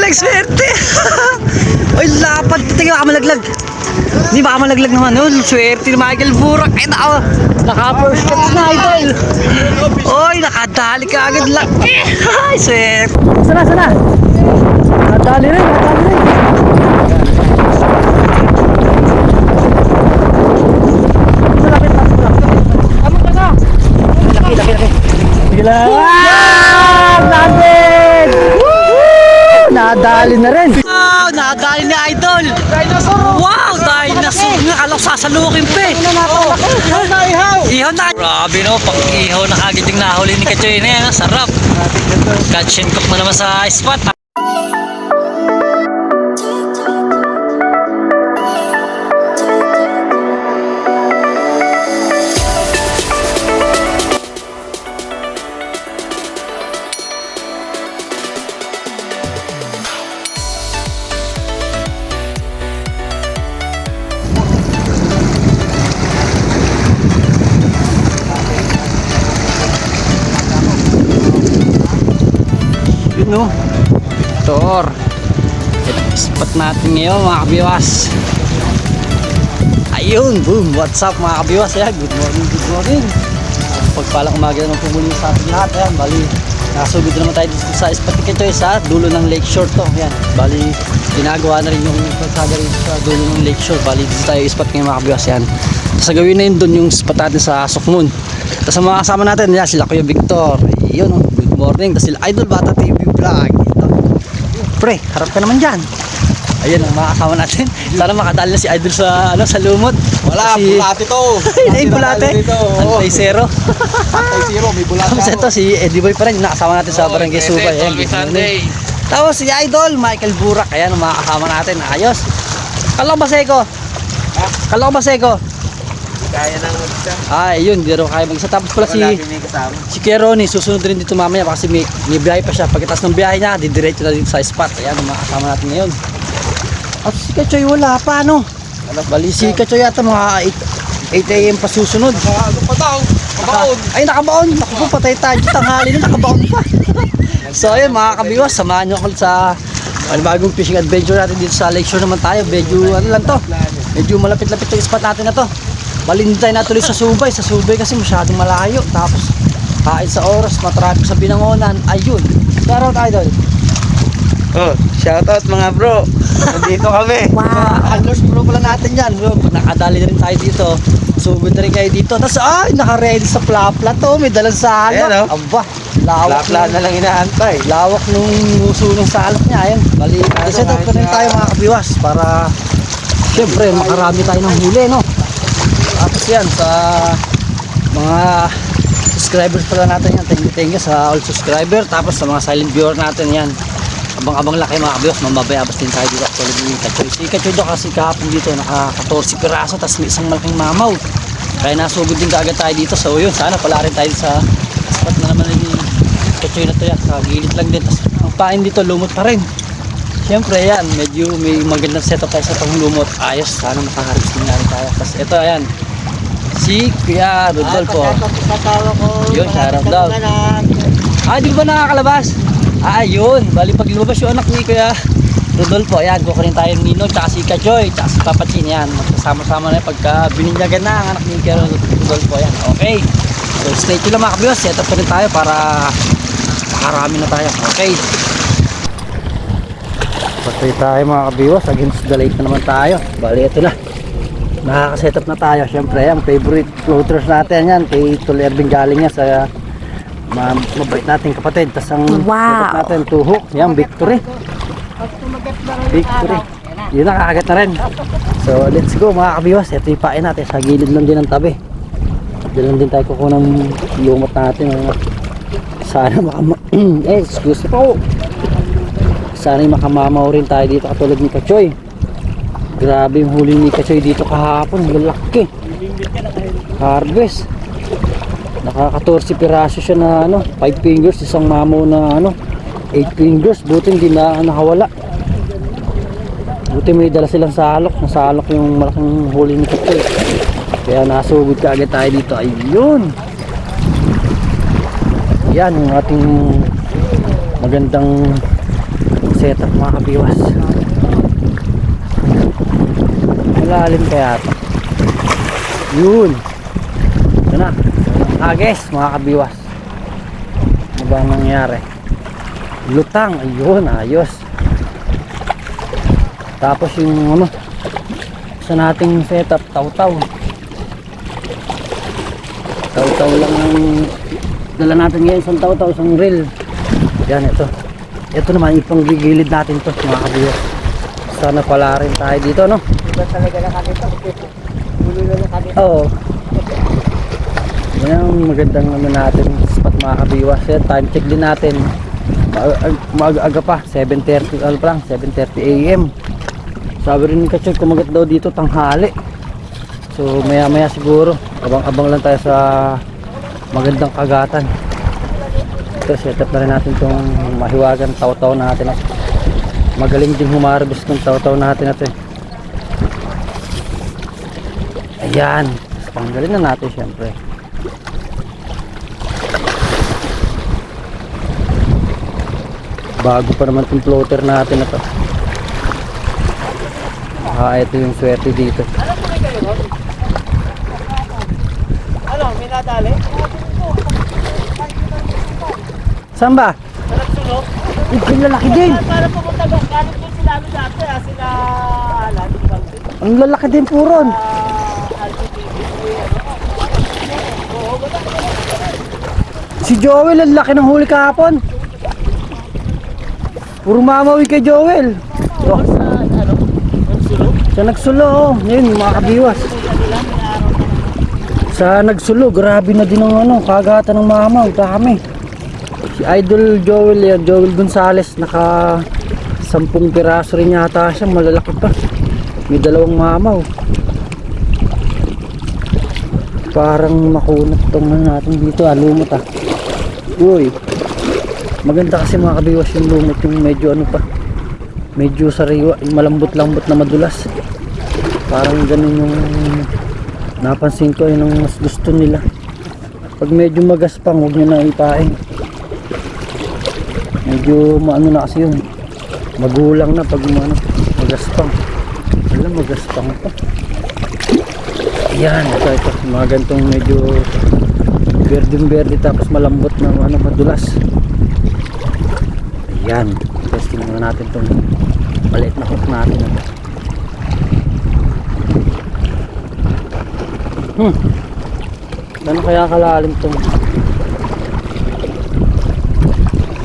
malaglag, swerte. Ay, lapad. Tingnan, baka malaglag. Hindi, baka malaglag naman. Oh, swerte ni Michael Burak. Ay, naka-first cut na, idol. Oy, nakadali ka agad lang. Ay, swerte. Sana. Nakadali rin. Laki. Gila. Natin! Nadali na rin. Wow, nadali ni Idol. Dinosaur. Wow, dinosaur. Alam, sasalukin pa eh. Ihaw na. Grabe no, pag ihaw na kagad yung nahuli ni Kachoy na yan. Sarap. Catch and cook mo naman sa spot. No, Tor spot natin ngayon mga kabiwas. Ayun, boom, what's up mga kabiwas. Ayan, good morning. Pagpalang umaga naman po muli sa ating lahat. Ayan, bali nakasugod naman tayo dito sa spot ni Kachoy sa dulo ng Lakeshore to. Ayan, bali ginagawa na rin yung pagsaga rin sa dulo ng Lakeshore. Bali dito tayo spot ngayon mga kabiwas. Ayan, sa gawin na yun doon yung spot natin sa Sukmun. Tapos mga kasama natin, yan, sila Kuya Victor. Ayun, good morning. Tapos sila Idol Bata TV Vlog. Ito. Pre, harap ka naman dyan. Ayun ang mga kasama natin. Sana makadali na si Idol sa sa lumot. Wala, bulate to. Ay, bulate. Antay zero. May bulate. Tapos ito si Eddie Boy pa rin. Nakasama natin sa Barangay Subay. Ayan, tapos si Idol Michael Burak. Ayan ang mga kasama natin. Ayos. Kala ko ba seko? Kaya nang mag-isa. Ayun, di rin kaya mag-isa. Tapos pala si Kuya Ronnie, susunod rin dito mamaya kasi may biyahe pa siya. Pagkatapos ng biyahe niya, didiretso na dito sa spot. Ayan, mga kasama natin ngayon. At si Kachoy wala pa, no? Bali si Kachoy yata mga 8 AM pa susunod. Ano pa daw? Kabaon. Ay, nakabaon. Naku po, patay tayo. Tanghali na, nakabaon pa. So ayun mga kabiwas, samahan nyo ako sa bagong fishing adventure natin dito sa Lakeshore naman tayo. Medyo ano lang to, medyo malapit-lapit yung spot natin na to. Balintay na tuloy sa Subay. Sa Subay kasi masyadong malayo. Tapos kain sa oras, matraffic sa Binangonan. Ayun. Shoutout Idol. Oh, shoutout mga bro. Nandito kami. Wow. Anglers pro pala natin yan bro. Nakadali na rin tayo dito. Sugod na rin kayo dito. Tapos naka-ready sa plapla to. May dalang salak. Ayan, Aba. Lawak Plapla na lang inaantay. Lawak nung muso ng salak niya. Ayan. Bali. Set up na rin tayo mga kabiwas. Para syempre makarami tayo ng huli, no? Tapos yan sa mga subscribers pala natin yan, thank you sa all subscriber. Tapos sa mga silent viewer natin yan, abang laki mga kabiwas, mamabayabas din tayo dito actually ni Kachoy. Si Kachoy daw kasi kahapon dito naka 14 piraso, tapos may isang malaking mamaw, kaya nasugod din kaagad tayo dito. So yun, sana pala rin tayo sa spot na naman ni Kachoy na to yan, sa gilid lang din. Tapos ang pain dito lumot pa rin. Siyempre yan, medyo may magandang setup tayo sa panglumot. Ayos, sana makaharvest din natin tayo. Tapos ito ayan, si Kuya Rodolfo. Yun, shoutout daw. Di ba nakakalabas? Yun, bali pag lumabas yung anak ni Kuya Rodolfo, ayan, kukunin tayo ng Nino, tsaka si Kachoy, tsaka si Papa Chin, yan. Magkasama-sama na pagka bininyagan na ang anak ni Kuya Rodolfo, ayan. Okay, so stay tuned lang mga kabiwas, setup pa rin tayo para makarami na tayo. Okay. Patay tayo mga kabiwas, against the light na naman tayo. Bali ito na, nakaka-setup na tayo. Syempre yan, favorite floaters natin yan, kay Tol Ervin galing niya sa mabait nating kapatid. Tas ang setup natin, tuhok, yan, Victory. Yun, nakakagat na rin. So let's go mga kabiwas, ito yung pain natin, sa gilid lang din ng tabi. Diyan lang din tayo kukunang lumot natin. Sana excuse po, sana makamamaw rin tayo dito katulad ni Kachoy. Grabe yung huli ni Kachoy dito kahapon, lalaki harvest. Naka 14 piraso siya na 5 fingers, isang mamaw na 8 fingers. Buti hindi na nakawala, buti may dala silang salok. Nasalok yung malaking huli ni Kachoy, kaya nasugod ka agad tayo dito. Ayun, yan yung ating magandang setup mga kabiwas. Malalim kaya ito. Yun. Ito na. Agis mga kabiwas. Ano ba nangyari? Lutang. Ayun, ayos. Tapos yung ano, sa nating setup, taw-taw. Taw-taw lang ang dala natin ngayon. Isang taw-taw, isang reel. Yan, ito. Ito naman, ipang gigilid natin to mga kabiwas. Sana pala rin tayo dito, no? Talaga na kami ito. Bulo na kami. Oo. Yan ang magandang ano natin spot mga kabiwas. Yan, time check din natin. Maaga pa, 7:30 ano pa lang, 7:30 AM. Sabi rin ni Kachoy, kumagat daw dito tanghali. So maya maya siguro, abang-abang lang tayo sa magandang kagatan. Ito, setup na rin natin itong mahiwagan taw-taw natin. Magaling din humarbis ng taw-taw natin ito. Ayan, tanggalin na natin syempre. Bago pa naman itong floater natin na to. Ito yung swerte dito. Ano, may nadali? Saan ba? Sarap sulok? Yung lalaki din. Para pumunta ba? Galing din sila ano dati sila Alan. Ang lalaki din puron. Si Joel, ang laki ng huli kahapon. Puro mamawi kay Joel. Oh. Sa nagsulo, oh. Yun, yung mga kabiwas. Sa nagsulo, grabe na din ang ano, kagatan ng mamaw. Dami. Si Idol Joel yan, Joel Gonzales, naka 10 piraso rin yata siya, malalaki pa. May 2 mamaw. Parang makunat itong natin dito, lumot ah. Uy, maganda kasi mga kabiwas yung lumot, yung medyo ano pa, medyo sariwa, yung malambot-lambot na madulas. Parang ganun yung napansin ko, yun ang mas gusto nila. Pag medyo magaspang, huwag nyo na ipain. Medyo maano na kasi yun, magulang na pag magaspang. Alam, magaspang pa. Ayan, ito mga gantong medyo berde tapos malambot na ano, madulas. Ayan, testing muna natin itong maliit na hook natin. Ano kaya kalalim itong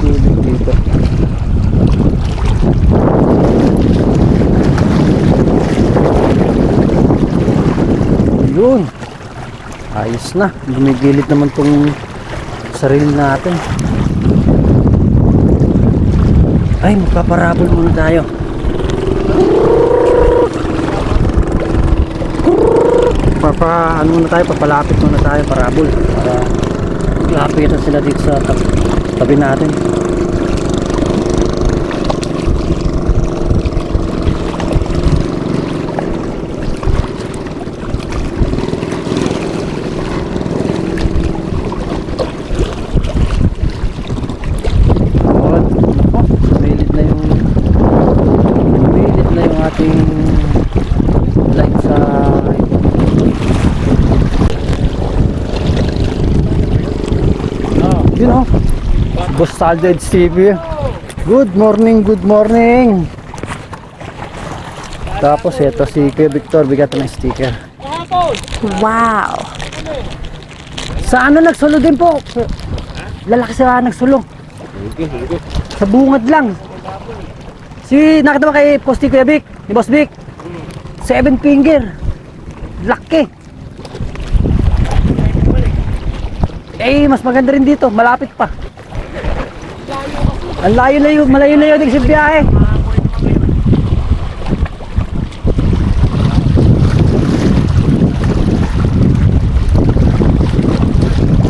tubig dito? Yun, ayos na, gumigilid naman tong sarili natin. Ay, magpaparabol muna tayo. Ano muna tayo, papalapit muna tayo, parabol para lapitan sila dito sa tabi natin. Boss Salded TV. Good morning, good morning. Tapos ito si Kuya Victor, bigat ng sticker. Wow. Sa ano nagsulo din po? Lalaki sa nagsulo. Sa bungad lang. Si nakita mo kay Posti Kuya Vic, ni Boss Vic. 7 finger. Laki. Eh, mas maganda rin dito, malapit pa. Ang layo-layo, malayo-layo din sa biyahe.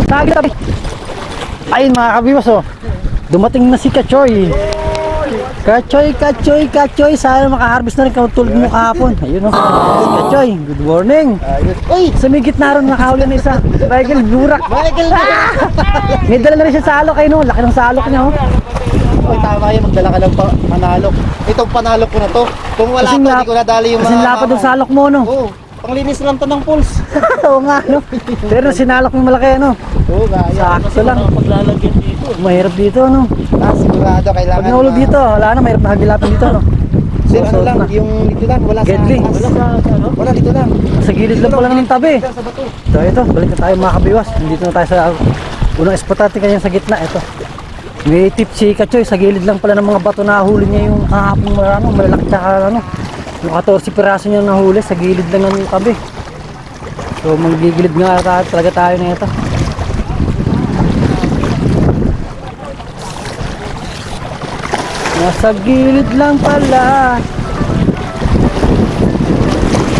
Tabi. Ayun mga kabiwas, oh. Dumating na si Kachoy. Kachoy. Sana makaharvest na rin tulad mo kahapon. Ayun, oh. Kachoy, good morning. Uy, sa may gitna ron nakahuli na isa. Michael Burak. May dala na rin siya salok, ayun, oh. Laki ng salok niya, oh. ko, tama yan, magdala ka ng panalok. Itong panalok ko na to. Kung wala Kasing to, lap- hindi ko nadali yung Kasi mga lapad yung salok mo, no? Oo, panglinis lang to ng pulse. Oo nga, no? Pero sinalok mo malaki, no? Oo, gaya. Sakto lang. Paglalagyan dito. Mahirap dito, no? Sigurado kailangan. Pag nahulog dito, wala na, mahirap na hagilapan dito, no? Sir, ano Suot lang, na. yung dito lang, wala Gedli. sa taas. Wala sa ano? Wala dito lang. Sa gilid lang pala ng tabi. Dito sa bato. So ito, balik na tayo mga kabiwas. Nandito na tayo sa unang spot natin kanyan sa gitna. Ito. May tip si Kachoy, sa gilid lang pala ng mga bato na huli niya yung kahapong malalaki tsaka ano. Yung 14 piraso niya nahuli sa gilid lang ng tabi. So magigilid nga talaga tayo na ito. Nasa gilid lang pala.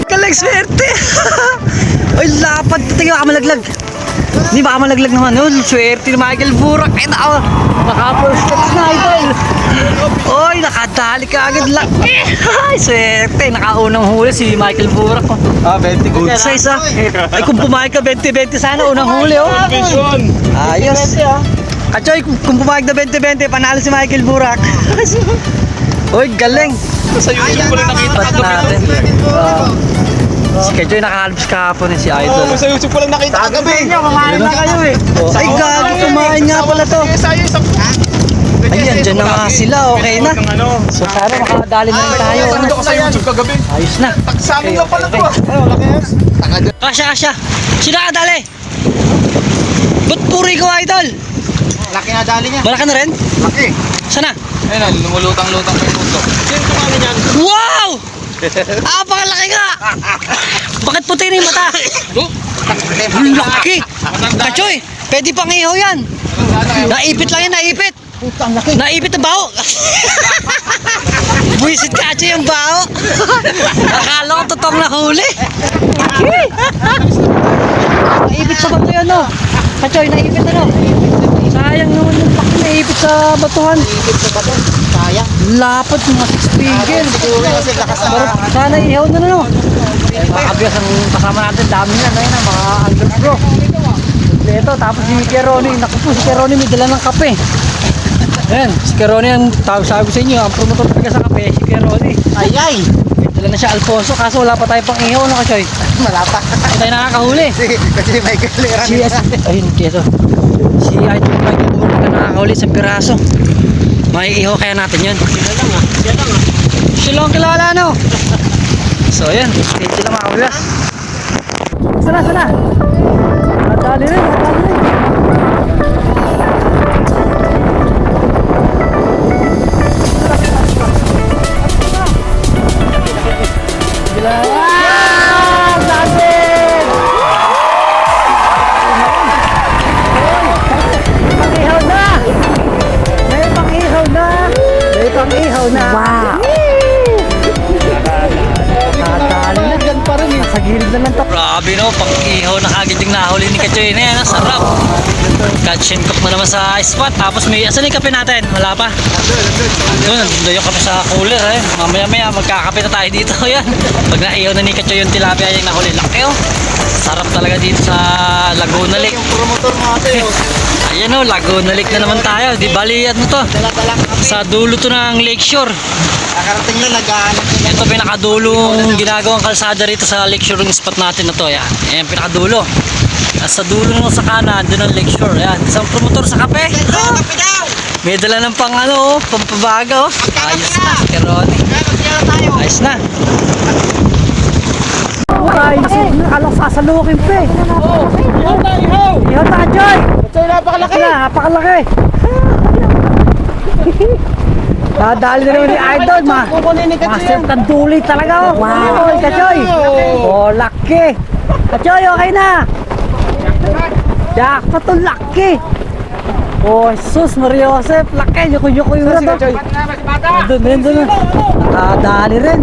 Kalag swerte! Ay lapad, tingnan baka malaglag. Hindi baka malaglag naman. Oh, swerte ni Michael Burak. Ay nako, naka-first step na idol. Oy, nakadali ka agad lang. Ay, swerte. Nakaunang huli si Michael Burak. Oh. Ah, 20 Good size ah. Ay kung pumayag ka 20-20 sana, unang huli oh. Ayos. Kachoy, kung pumayag na 20-20, panalo si Michael Burak. Uy, galing. Sa YouTube ko lang nakita Pat natin. Si Kachoy nakahalbs kahapon si Idol. Sa YouTube ko lang nakita kagabi. Kumain na kayo eh. Ay, gagi, kumain nga pala to. Sa'yo isang... Ayan, dyan na nga sila, okay na. So, sana makadali na rin tayo. Ano ko sa YouTube kagabi? Ayos na. Sa amin lang pala to ah. Kasya. Sino nakadali? Ba't puri ko, Idol? Laki na dali niya. Malaki na rin? Laki. Sana? Ayun, lumulutang-lutang pa yung puto. Sino tumalo niyan? Wow! Pakalaki nga! Bakit puti na yung mata? Ang laki! Kachoy, pwede pang ihaw yan. Naipit lang yan, naipit. Putang laki. Naipit na bao. Buisit ka, Kachoy, yung bao. Akala ko totoong nahuli. Naipit sa bato yan, no? Kachoy, naipit na, no? Sayang naman yung paki naipit sa batuhan. Ikit sa bato. Sayang. Lapad, mga 6 figure. Siguro kasi lakas na. Pero sana ihaw na, no? Mga kabias ang kasama natin, dami na, ayun na, mga Andres bro. Ito, tapos si Keroni, naku po, si Keroni may dala ng kape. Ayan, si Keroni ang tawag sabi ko sa inyo, ang promotor talaga sa kape, si Keroni. Ayay. May dala na siya Alfonso, kaso wala pa tayo pang ihaw, no Kachoy? Malapa. Hindi tayo nakakahuli. Kasi may kaliran. Ayun, keso. Si Idol Michael Burak na nakakahuli sa piraso. May ihaw kaya natin yun. Siya lang kilala, no? So, ayan, thank you lang mga kabias. Sana. Nadali rin. Pang-ihaw na. Wow. Nadali na. Gan pa rin eh. Sa gilid na lang to. Grabe no, pang-ihaw na kagad yung nahuli ni Kachoy na yan. Sarap. Catch and cook na naman sa spot. Tapos may, asan yung kape natin? Wala pa. Doon, nandun yung kape sa cooler eh. Mamaya magkakape na tayo dito. Yan. Pag naihaw na ni Kachoy yung tilapia yung nahuli. Laki oh. Sarap talaga dito sa Laguna Lake. Yung promotor mo ate. Ayan o, Laguna Lake na naman tayo. Di bali ano to? Dala-dala kami. Sa dulo to ng Lakeshore. Nakarating lang, naghahanap nila. Ito pinakadulong ginagawang kalsada rito sa Lakeshore yung spot natin na to. Yan. Ayan pinakadulo. At sa dulo nung sa kanan, doon ang Lakeshore. Ayan. Isang promotor sa kape. Kape daw. May dala ng pang ano, pampabaga oh. Ayos na, si Keroni. Ayos na. Ayos na, alang sasalukin pa eh. Ihaw na, Joy! Ito napakalaki. Napakalaki. Dadali na naman ni Idol, master tanduli talaga oh. Wow, Kachoy. Oh, laki. Kachoy, okay na. Jackpot to, laki. Oh, Jesus, Maria Joseph, laki. Yuko-yuko yung rat. Doon. Dadali rin.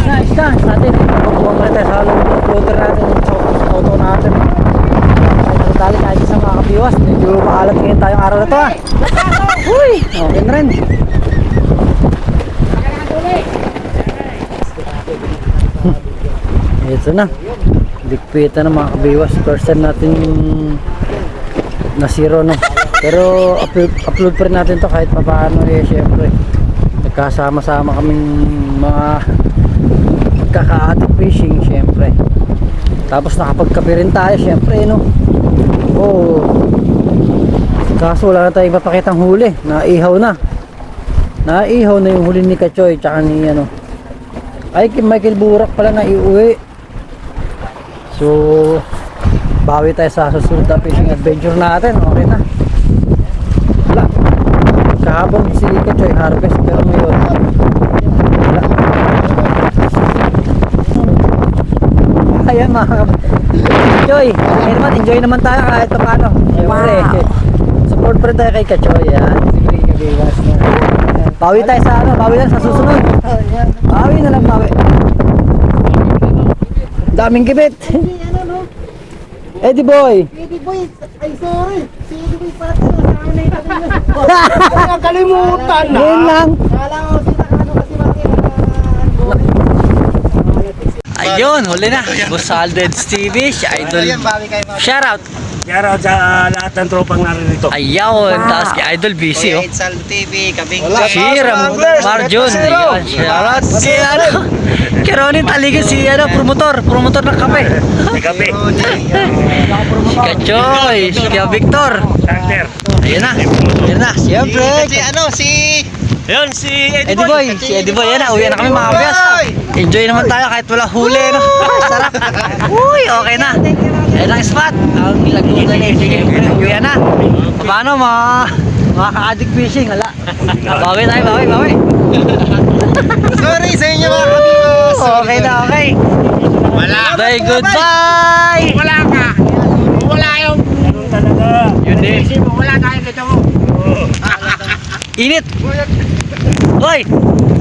Ayos na. Sa atin, magbubuha pa rin tayo sa floater natin, sa auto natin. Dali tayo sa mga kabiwas. Medyo maalat ngayon tayong araw na to ah. Uy! Okay na rin. Ito na. Dikpita na mga kabiwas. First time natin na zero no. Pero upload pa rin natin to kahit papaano eh, syempre. Nagkasama-sama kaming mga magkaka-attic fishing, syempre. Tapos nakapagkape rin tayo, syempre, no? Oo. Kaso wala na tayong mapakitang huli. Naihaw na. Naihaw na yung huli ni Kachoy, tsaka ni, ano. Ay, kay Michael Burak pala na iuwi. So, bawi tayo sa susunod na fishing adventure natin. Okay na. Wala. Kahapon si Kachoy harvest, pero ngayon wala. Ayan mga Kachoy, okay naman, enjoy naman tayo kahit pa paano. Siyempre, support pa rin tayo kay Kachoy. Yan. Bawi tayo sa ano, bawi lang sa susunod. Bawi na lang, bawi. Daming gibit. Eddie Boy. Eddie Boy, ay sorry. Si Eddie Boy pala kasama na yung nakalimutan na. Yan lang. Kala ko sila ano kasi bakit Ayun, huli na. Boss Alded's TV, si Idol. Shout out. Shoutout sa lahat ng tropang naririto. Ayun, tapos si Idol busy oh. Sal TV, Kabing. Si Marjun. Ayun, shout out. Si ano, kay Ronnie Taligan, si ano, promotor ng kape. Si Kape. Si Kachoy, si Kuya Victor. Starter. Ayun na, siyempre. Ayun, si Eddie Boy, si Eddie Boy, yan na, uwi na kami mga kabiyas. Enjoy naman tayo kahit wala huli, no? Sarap. Uy, okay na. Ayan ang spot. Ang Laguna ni Eddie. Uwi na. Paano mga ka-addict fishing, hala. Bawi tayo, bawi. Sorry sa inyo mga kabibos. Okay na, okay. Wala. Bye, goodbye. Wala ka. Wala yung Ganun talaga. Yun din. isip mo. Wala tayo kita mo. Init. Hoy.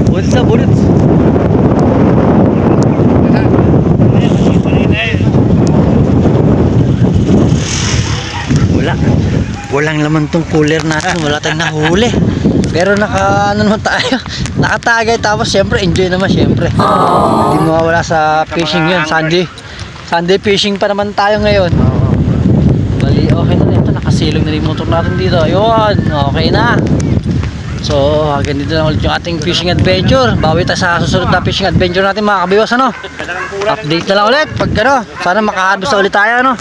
Bulit sa bulit. Walang laman tong cooler natin, wala tayong nahuli. Pero ano naman tayo, nakatagay, tapos syempre enjoy naman syempre. Hindi mawawala sa fishing yun, Sunday fishing pa naman tayo ngayon. Bali, okay na ito, nakasilong na rin yung motor natin dito. Ayun, okay na. So, hanggang dito na ulit yung ating fishing adventure. Bawi tayo sa susunod na fishing adventure natin mga kabiwas, ano? Update na lang ulit pag ano, sana makaharvest ulit tayo, ano?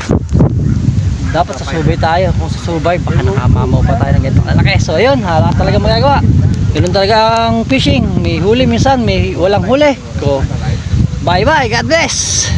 Dapat sasubay tayo. Kung sasubay, baka nakamamaw pa tayo ng ganitong lalaki. So ayun, hala talaga magagawa. Ganun talaga ang fishing. May huli minsan, may walang huli. So, bye bye, God bless.